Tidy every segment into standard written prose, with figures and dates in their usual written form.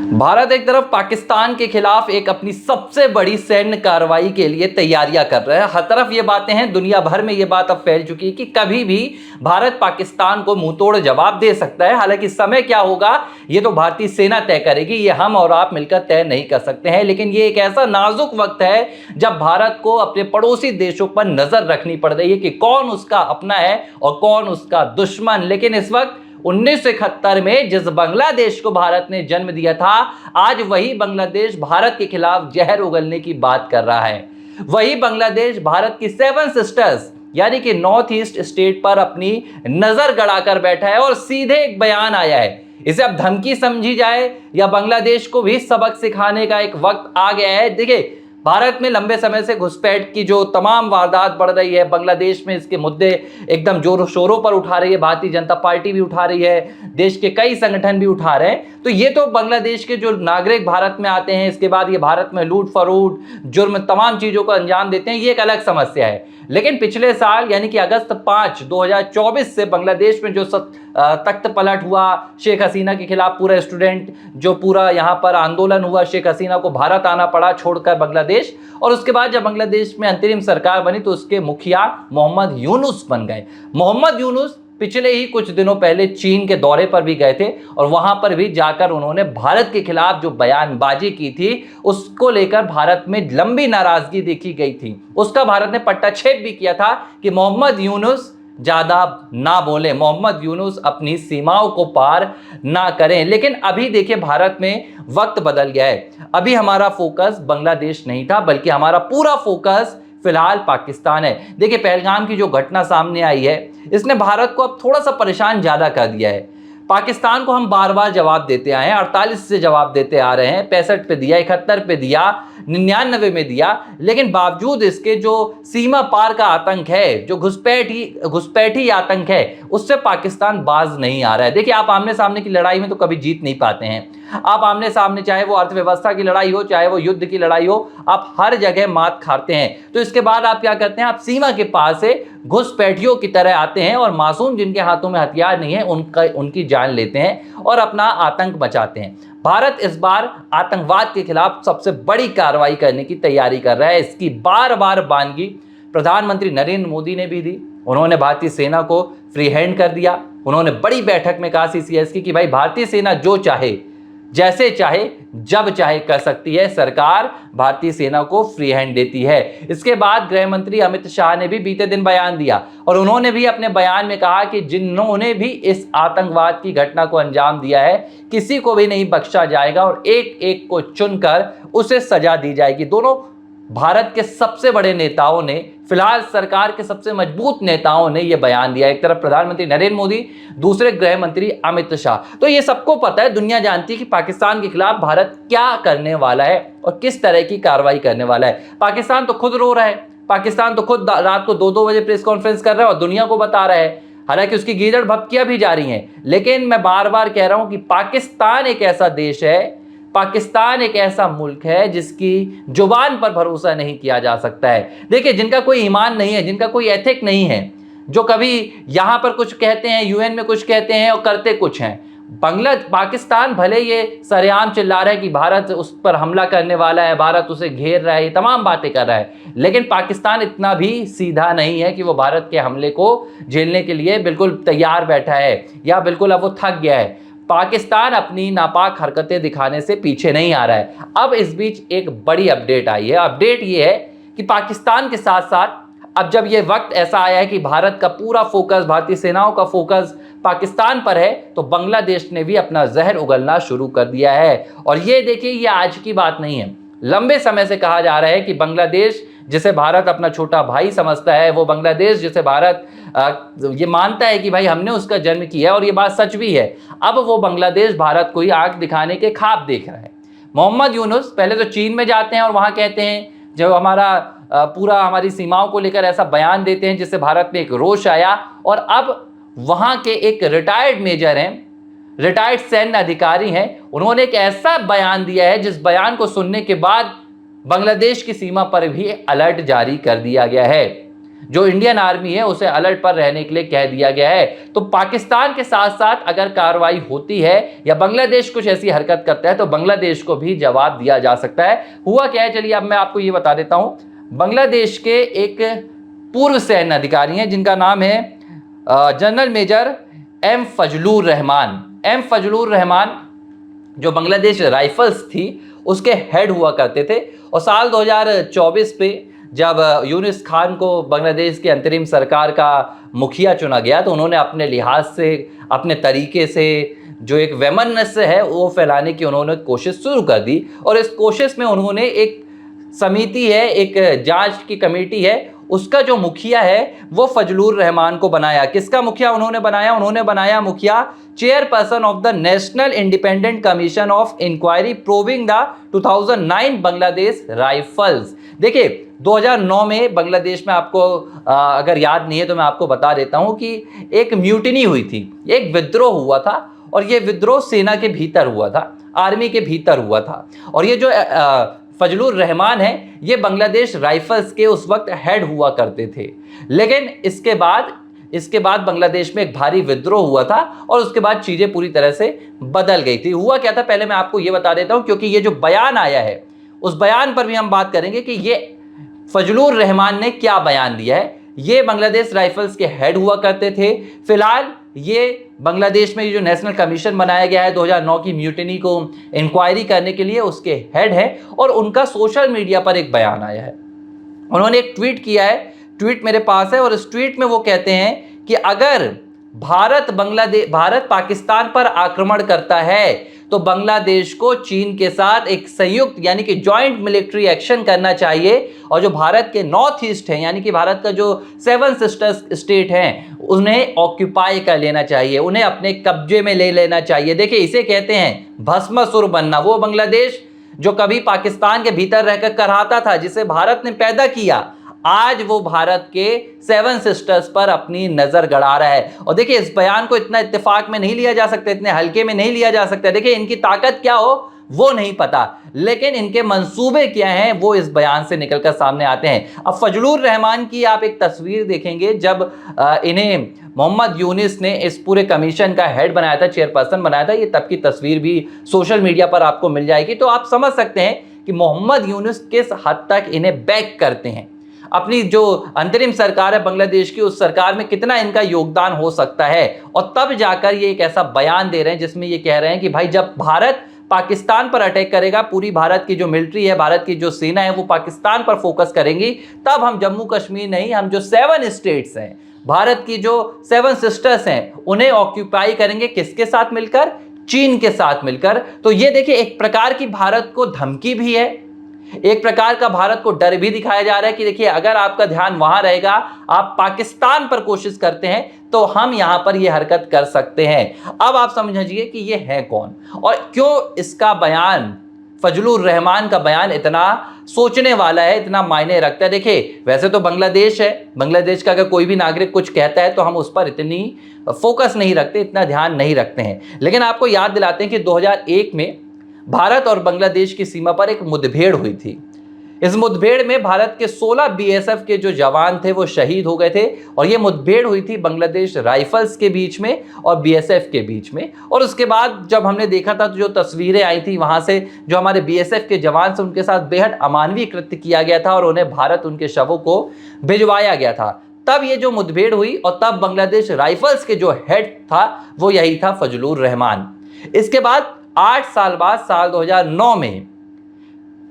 भारत एक तरफ पाकिस्तान के खिलाफ एक अपनी सबसे बड़ी सैन्य कार्रवाई के लिए तैयारियां कर रहा है। हर तरफ ये बातें हैं, दुनिया भर में ये बात अब फैल चुकी है कि कभी भी भारत पाकिस्तान को मुंहतोड़ जवाब दे सकता है। हालांकि समय क्या होगा ये तो भारतीय सेना तय करेगी, ये हम और आप मिलकर तय नहीं कर सकते हैं। लेकिन ये एक ऐसा नाजुक वक्त है जब भारत को अपने पड़ोसी देशों पर नजर रखनी पड़ रही है कि कौन उसका अपना है और कौन उसका दुश्मन। लेकिन इस वक्त 1971 में जिस बांग्लादेश को भारत ने जन्म दिया था, आज वही बांग्लादेश भारत के खिलाफ जहर उगलने की बात कर रहा है। वही बांग्लादेश भारत की 7 सिस्टर्स यानी कि नॉर्थ ईस्ट स्टेट पर अपनी नजर गड़ाकर बैठा है और सीधे एक बयान आया है। इसे अब धमकी समझी जाए या बांग्लादेश को भी सबक सिखाने का एक वक्त आ गया है। देखिए, भारत में लंबे समय से घुसपैठ की जो तमाम वारदात बढ़ रही है, बांग्लादेश में इसके मुद्दे एकदम जोरों शोरों पर उठा रही है, भारतीय जनता पार्टी भी उठा रही है, देश के कई संगठन भी उठा रहे हैं। तो ये तो बांग्लादेश के जो नागरिक भारत में आते हैं, इसके बाद ये भारत में लूट फरूट जुर्म तमाम चीज़ों को अंजाम देते हैं, ये एक अलग समस्या है। लेकिन पिछले साल यानी कि अगस्त 5, 2024 से बांग्लादेश में जो तख्त पलट हुआ, शेख हसीना के खिलाफ पूरा स्टूडेंट जो पूरा यहाँ पर आंदोलन हुआ, शेख हसीना को भारत आना पड़ा छोड़कर बांग्लादेश। और उसके बाद जब बांग्लादेश में अंतरिम सरकार बनी तो उसके मुखिया मोहम्मद यूनुस बन गए। मोहम्मद यूनुस पिछले ही कुछ दिनों पहले चीन के दौरे पर भी गए थे और वहां पर भी जाकर उन्होंने भारत के खिलाफ जो बयानबाजी की थी उसको लेकर भारत में लंबी नाराजगी देखी गई थी। उसका भारत ने पट्टाछेद भी किया था कि मोहम्मद यूनुस ज्यादा ना बोले, मोहम्मद यूनुस अपनी सीमाओं को पार ना करें। लेकिन अभी देखिए, भारत में वक्त बदल गया है। अभी हमारा फोकस बांग्लादेश नहीं था, बल्कि हमारा पूरा फोकस फिलहाल पाकिस्तान है। देखिए, पहलगाम की जो घटना सामने आई है इसने भारत को अब थोड़ा सा परेशान ज्यादा कर दिया है। पाकिस्तान को हम बार बार जवाब देते आए हैं, 48 से जवाब देते आ रहे हैं, 65 पे दिया, 71 पे दिया, 99 में दिया। लेकिन बावजूद इसके जो सीमा पार का आतंक है, जो घुसपैठी आतंक है, उससे पाकिस्तान बाज नहीं आ रहा है। देखिए, आप आमने सामने की लड़ाई में तो कभी जीत नहीं पाते हैं। आप आमने सामने, चाहे वो अर्थव्यवस्था की लड़ाई हो, चाहे वो युद्ध की लड़ाई हो, आप हर जगह मात खाते हैं। तो इसके बाद आप क्या करते हैं, आप सीमा के पास से घुसपैठियों की तरह आते हैं और मासूम जिनके हाथों में हथियार नहीं है उनकी जान लेते हैं और अपना आतंक बचाते हैं। भारत इस बार आतंकवाद के खिलाफ सबसे बड़ी कार्रवाई करने की तैयारी कर रहा है। इसकी बार बार बानगी प्रधानमंत्री नरेंद्र मोदी ने भी दी। उन्होंने भारतीय सेना को फ्री हैंड कर दिया। उन्होंने बड़ी बैठक में कहा सीसीएस की कि भाई भारतीय सेना जो चाहे, जैसे चाहे, जब चाहे कर सकती है, सरकार भारतीय सेना को फ्री हैंड देती है। इसके बाद गृह मंत्री अमित शाह ने भी बीते दिन बयान दिया और उन्होंने भी अपने बयान में कहा कि जिन्होंने भी इस आतंकवाद की घटना को अंजाम दिया है, किसी को भी नहीं बख्शा जाएगा और एक एक को चुनकर उसे सजा दी जाएगी। दोनों भारत के सबसे बड़े नेताओं ने, फिलहाल सरकार के सबसे मजबूत नेताओं ने यह बयान दिया। एक तरफ प्रधानमंत्री नरेंद्र मोदी, दूसरे गृह मंत्री अमित शाह। तो ये सबको पता है, दुनिया जानती है कि पाकिस्तान के खिलाफ भारत क्या करने वाला है और किस तरह की कार्रवाई करने वाला है। पाकिस्तान तो खुद रो रहा है, पाकिस्तान तो खुद रात को 2-2 बजे प्रेस कॉन्फ्रेंस कर रहा है और दुनिया को बता रहा है। हालांकि उसकी गीदड़ भपकियां भी जारी हैं, लेकिन मैं बार बार कह रहा हूं कि पाकिस्तान एक ऐसा देश है, पाकिस्तान एक ऐसा मुल्क है जिसकी जुबान पर भरोसा नहीं किया जा सकता है। देखिए, जिनका कोई ईमान नहीं है, जिनका कोई एथिक नहीं है, जो कभी यहां पर कुछ कहते हैं, यूएन में कुछ कहते हैं और करते कुछ हैं। पाकिस्तान भले ये सरेआम चिल्ला रहा है कि भारत उस पर हमला करने वाला है, भारत उसे घेर रहा है, ये तमाम बातें कर रहा है, लेकिन पाकिस्तान इतना भी सीधा नहीं है कि वो भारत के हमले को झेलने के लिए बिल्कुल तैयार बैठा है या बिल्कुल अब वो थक गया है। पाकिस्तान अपनी नापाक हरकतें दिखाने से पीछे नहीं आ रहा है। अब इस बीच एक बड़ी अपडेट आई है। अपडेट ये है कि पाकिस्तान के साथ साथ अब जब ये वक्त ऐसा आया है कि भारत का पूरा फोकस, भारतीय सेनाओं का फोकस पाकिस्तान पर है, तो बांग्लादेश ने भी अपना जहर उगलना शुरू कर दिया है। और ये देखिए, ये आज की बात नहीं है, लंबे समय से कहा जा रहा है कि बांग्लादेश जिसे भारत अपना छोटा भाई समझता है, वो बांग्लादेश जिसे भारत ये मानता है कि भाई हमने उसका जन्म किया, और ये बात सच भी है। अब वो बांग्लादेश भारत को ही आंख दिखाने के ख्वाब देख रहा है। मोहम्मद यूनुस पहले तो चीन में जाते हैं और वहाँ कहते हैं, जब हमारी सीमाओं को लेकर ऐसा बयान देते हैं जिससे भारत में एक रोष आया, और अब वहाँ के एक रिटायर्ड मेजर हैं, रिटायर्ड सैन्य अधिकारी हैं, उन्होंने एक ऐसा बयान दिया है जिस बयान को सुनने के बाद बांग्लादेश की सीमा पर भी अलर्ट जारी कर दिया गया है। जो इंडियन आर्मी है उसे अलर्ट पर रहने के लिए कह दिया गया है। तो पाकिस्तान के साथ साथ अगर कार्रवाई होती है या बांग्लादेश कुछ ऐसी हरकत करता है तो बांग्लादेश को भी जवाब दिया जा सकता है। हुआ क्या है, चलिए अब मैं आपको ये बता देता हूं। बांग्लादेश के एक पूर्व सैन्य अधिकारी हैं जिनका नाम है general major M Fazlur Rahman. M Fazlur Rahman जो बांग्लादेश राइफल्स थी उसके हेड हुआ करते थे। और साल 2024 पे जब यूनुस खान को बांग्लादेश की अंतरिम सरकार का मुखिया चुना गया तो उन्होंने अपने लिहाज से, अपने तरीके से जो एक वैमनस्य है वो फैलाने की उन्होंने कोशिश शुरू कर दी। और इस कोशिश में उन्होंने एक समिति है, एक जांच की कमेटी है, उसका जो मुखिया है वो फजलुर रहमान को बनाया। किसका मुखिया उन्होंने बनाया? उन्होंने बनाया मुखिया chairperson of the national independent commission of inquiry probing the 2009 Bangladesh rifles. देखिए 2009 में बांग्लादेश में आपको अगर याद नहीं है तो मैं आपको बता देता हूं कि एक म्यूटिनी हुई थी, एक विद्रोह हुआ था। और ये विद्रोह सेना के भीतर हुआ था, आर्मी के भीतर हुआ था। और ये जो फजलुर रहमान है ये बांग्लादेश राइफल्स के उस वक्त हेड हुआ करते थे। लेकिन इसके बाद बांग्लादेश में एक भारी विद्रोह हुआ था और उसके बाद चीजें पूरी तरह से बदल गई थी। हुआ क्या था पहले मैं आपको ये बता देता हूं, क्योंकि ये जो बयान आया है उस बयान पर भी हम बात करेंगे कि ये फजलुर रहमान ने क्या बयान दिया है। ये बांग्लादेश राइफल्स के हेड हुआ करते थे। फिलहाल ये बांग्लादेश में जो नेशनल कमीशन बनाया गया है 2009 की म्यूटिनी को इंक्वायरी करने के लिए, उसके हेड है। और उनका सोशल मीडिया पर एक बयान आया है, उन्होंने एक ट्वीट किया है, ट्वीट मेरे पास है। और इस ट्वीट में वो कहते हैं कि अगर भारत पाकिस्तान पर आक्रमण करता है तो बांग्लादेश को चीन के साथ एक संयुक्त यानी कि जॉइंट मिलिट्री एक्शन करना चाहिए। और जो भारत के नॉर्थ ईस्ट है यानी कि भारत का जो 7 सिस्टर्स स्टेट हैं उन्हें ऑक्यूपाई कर लेना चाहिए, उन्हें अपने कब्जे में ले लेना चाहिए। देखिए इसे कहते हैं भस्मासुर बनना। वो बांग्लादेश जो कभी पाकिस्तान के भीतर रहकर कराहता था, जिसे भारत ने पैदा किया, आज वो भारत के 7 सिस्टर्स पर अपनी नजर गड़ा रहा है। और देखिए इस बयान को इतना इत्तेफाक में नहीं लिया जा सकता, इतने हल्के में नहीं लिया जा सकता। देखिए इनकी ताकत क्या हो वो नहीं पता, लेकिन इनके मंसूबे क्या हैं वो इस बयान से निकलकर सामने आते हैं। अब फजलुर रहमान की आप एक तस्वीर देखेंगे जब इन्हें मोहम्मद यूनुस ने इस पूरे कमीशन का हेड बनाया था, चेयरपर्सन बनाया था, ये तब की तस्वीर भी सोशल मीडिया पर आपको मिल जाएगी। तो आप समझ सकते हैं कि मोहम्मद यूनुस किस हद तक इन्हें बैक करते हैं। अपनी जो अंतरिम सरकार है बांग्लादेश की, उस सरकार में कितना इनका योगदान हो सकता है। और तब जाकर ये एक ऐसा बयान दे रहे हैं जिसमें ये कह रहे हैं कि भाई जब भारत पाकिस्तान पर अटैक करेगा, पूरी भारत की जो मिलिट्री है, भारत की जो सेना है वो पाकिस्तान पर फोकस करेंगी, तब हम जम्मू कश्मीर नहीं, हम जो 7 स्टेट्स हैं, भारत की जो 7 सिस्टर्स हैं, उन्हें ऑक्यूपाई करेंगे। किसके साथ मिलकर? चीन के साथ मिलकर। तो ये देखिए एक प्रकार की भारत को धमकी भी है, एक प्रकार का भारत को डर भी दिखाया जा रहा है कि देखिए अगर आपका ध्यान वहां रहेगा, आप पाकिस्तान पर कोशिश करते हैं तो हम यहां पर यह हरकत कर सकते हैं। अब आप समझिए कि ये है कौन और क्यों इसका बयान, फजलुर रहमान का बयान इतना सोचने वाला है, इतना मायने रखता है। देखिए वैसे तो बांग्लादेश है, बांग्लादेश का अगर कोई भी नागरिक कुछ कहता है तो हम उस पर इतनी फोकस नहीं रखते, इतना ध्यान नहीं रखते हैं। लेकिन आपको याद दिलाते हैं कि 2001 में भारत और बांग्लादेश की सीमा पर एक मुठभेड़ हुई थी। इस मुठभेड़ में भारत के 16 बीएसएफ के जो जवान थे वो शहीद हो गए थे। और ये मुठभेड़ हुई थी बांग्लादेश राइफल्स के बीच में और बीएसएफ के बीच में। और उसके बाद जब हमने देखा था तो जो तस्वीरें आई थी वहां से जो हमारे बीएसएफ के जवान से उनके साथ बेहद अमानवीय कृत्य किया गया था और उन्हें भारत उनके शवों को भिजवाया गया था। तब ये जो मुठभेड़ हुई और तब बांग्लादेश राइफल्स के जो हेड था वो यही था फजलुर रहमान। इसके बाद 8 साल बाद साल 2009 में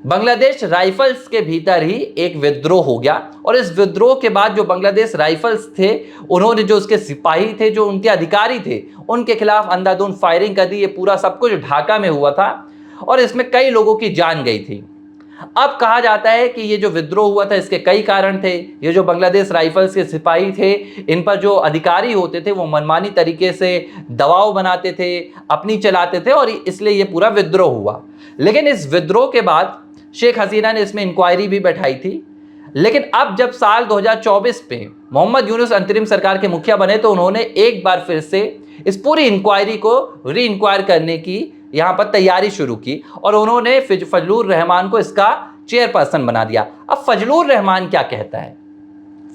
बांग्लादेश राइफल्स के भीतर ही एक विद्रोह हो गया। और इस विद्रोह के बाद जो बांग्लादेश राइफल्स थे उन्होंने जो उसके सिपाही थे, जो उनके अधिकारी थे, उनके खिलाफ अंधाधुंध फायरिंग कर दी। ये पूरा सब कुछ ढाका में हुआ था और इसमें कई लोगों की जान गई थी। अब कहा जाता है कि ये जो विद्रोह हुआ था इसके कई कारण थे। ये जो बांग्लादेश राइफल्स के सिपाही थे, इन पर जो अधिकारी होते थे वो मनमानी तरीके से दबाव बनाते थे, अपनी चलाते थे और इसलिए ये पूरा विद्रोह हुआ। लेकिन इस विद्रोह के बाद शेख हसीना ने इसमें इंक्वायरी भी बैठाई थी। लेकिन अब जब साल 2024 पे मोहम्मद यूनुस अंतरिम सरकार के मुखिया बने तो उन्होंने एक बार फिर से इस पूरी इंक्वायरी को री इंक्वायर करने की यहां पर तैयारी शुरू की और उन्होंने फजलुर रहमान को इसका चेयरपर्सन बना दिया। अब फजलुर रहमान क्या कहता है?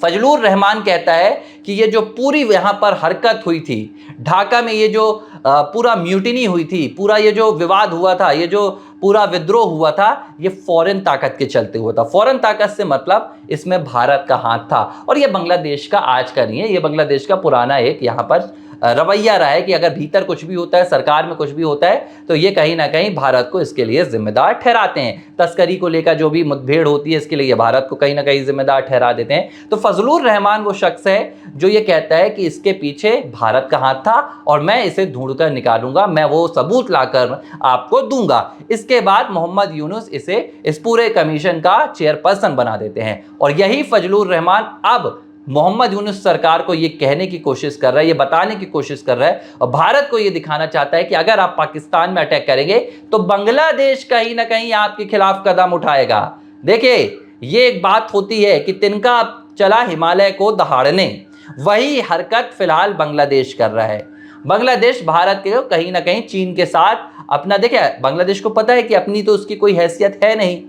फजलुर रहमान कहता है कि ये जो पूरी यहाँ पर हरकत हुई थी, ढाका में ये जो पूरा म्यूटिनी हुई थी, पूरा ये जो विवाद हुआ था, ये जो पूरा विद्रोह हुआ था, ये फॉरेन ताकत के चलते हुआ था। फॉरेन ताकत से मतलब इसमें भारत का हाथ था। और ये बांग्लादेश का आज का नहीं है, ये बांग्लादेश का पुराना एक यहाँ पर रवैया रहा है कि अगर भीतर कुछ भी होता है, सरकार में कुछ भी होता है, तो ये कहीं ना कहीं भारत को इसके लिए जिम्मेदार ठहराते हैं। तस्करी को लेकर जो भी मुठभेड़ होती है, इसके लिए भारत को कहीं ना कहीं जिम्मेदार ठहरा देते हैं। तो फजलुर रहमान वो शख्स है जो ये कहता है कि इसके पीछे भारत का हाथ था और मैं इसे ढूंढ कर निकालूंगा, मैं वो सबूत लाकर आपको दूंगा। इसके बाद मोहम्मद यूनुस इसे इस पूरे कमीशन का चेयरपर्सन बना देते हैं। और यही फजलुर रहमान अब मोहम्मद यूनुस सरकार को ये कहने की कोशिश कर रहा है, ये बताने की कोशिश कर रहा है और भारत को ये दिखाना चाहता है कि अगर आप पाकिस्तान में अटैक करेंगे तो बांग्लादेश कहीं ना कहीं आपके खिलाफ कदम उठाएगा। देखिए, ये एक बात होती है कि तिनका चला हिमालय को दहाड़ने, वही हरकत फिलहाल बांग्लादेश कर रहा है। बांग्लादेश भारत के कहीं ना कहीं चीन के साथ अपना, देखिए बांग्लादेश को पता है कि अपनी तो उसकी कोई हैसियत है नहीं,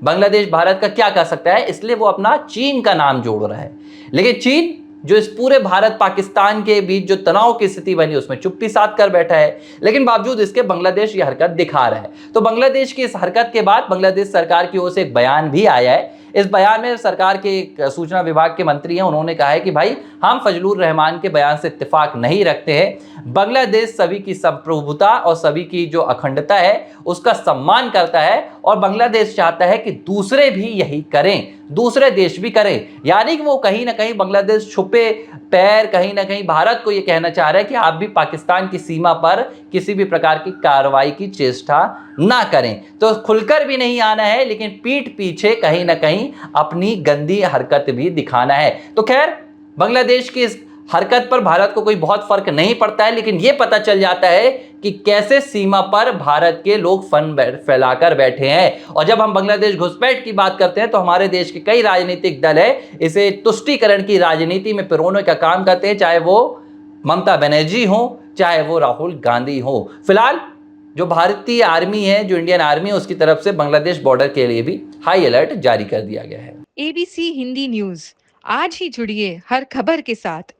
बांग्लादेश भारत का क्या कर सकता है, इसलिए वो अपना चीन का नाम जोड़ रहा है। लेकिन चीन जो इस पूरे भारत पाकिस्तान के बीच जो तनाव की स्थिति बनी उसमें चुप्पी साध कर बैठा है, लेकिन बावजूद इसके बांग्लादेश ये हरकत दिखा रहा है। तो बांग्लादेश की इस हरकत के बाद बांग्लादेश सरकार की ओर से एक बयान भी आया है। इस बयान में सरकार के सूचना विभाग के मंत्री हैं, उन्होंने कहा है कि भाई हम फजलुर रहमान के बयान से इत्तेफाक नहीं रखते हैं। बांग्लादेश सभी की संप्रभुता और सभी की जो अखंडता है उसका सम्मान करता है और बांग्लादेश चाहता है कि दूसरे भी यही करें, दूसरे देश भी करें। यानी कि वो कहीं ना कहीं बांग्लादेश छुपे पैर कहीं ना कहीं भारत को ये कहना चाह रहा है कि आप भी पाकिस्तान की सीमा पर किसी भी प्रकार की कार्रवाई की चेष्टा ना करें। तो खुलकर भी नहीं आना है, लेकिन पीठ पीछे कहीं ना कहीं अपनी गंदी हरकत भी दिखाना है। तो खैर, बांग्लादेश की इस हरकत पर भारत को कोई बहुत फर्क नहीं पड़ता है, लेकिन यह पता चल जाता है कि कैसे सीमा पर भारत के लोग फन फैलाकर बैठे हैं। और जब हम बांग्लादेश घुसपैठ की बात करते हैं तो हमारे देश के कई राजनीतिक दल है इसे तुष्टीकरण की राजनीति में पिरोने का काम करते हैं, चाहे वो ममता बनर्जी हो, चाहे वो राहुल गांधी हो। फिलहाल जो भारतीय आर्मी है, जो इंडियन आर्मी है, उसकी तरफ से बांग्लादेश बॉर्डर के लिए भी हाई अलर्ट जारी कर दिया गया है। ABC हिंदी न्यूज, आज ही जुड़िए हर खबर के साथ।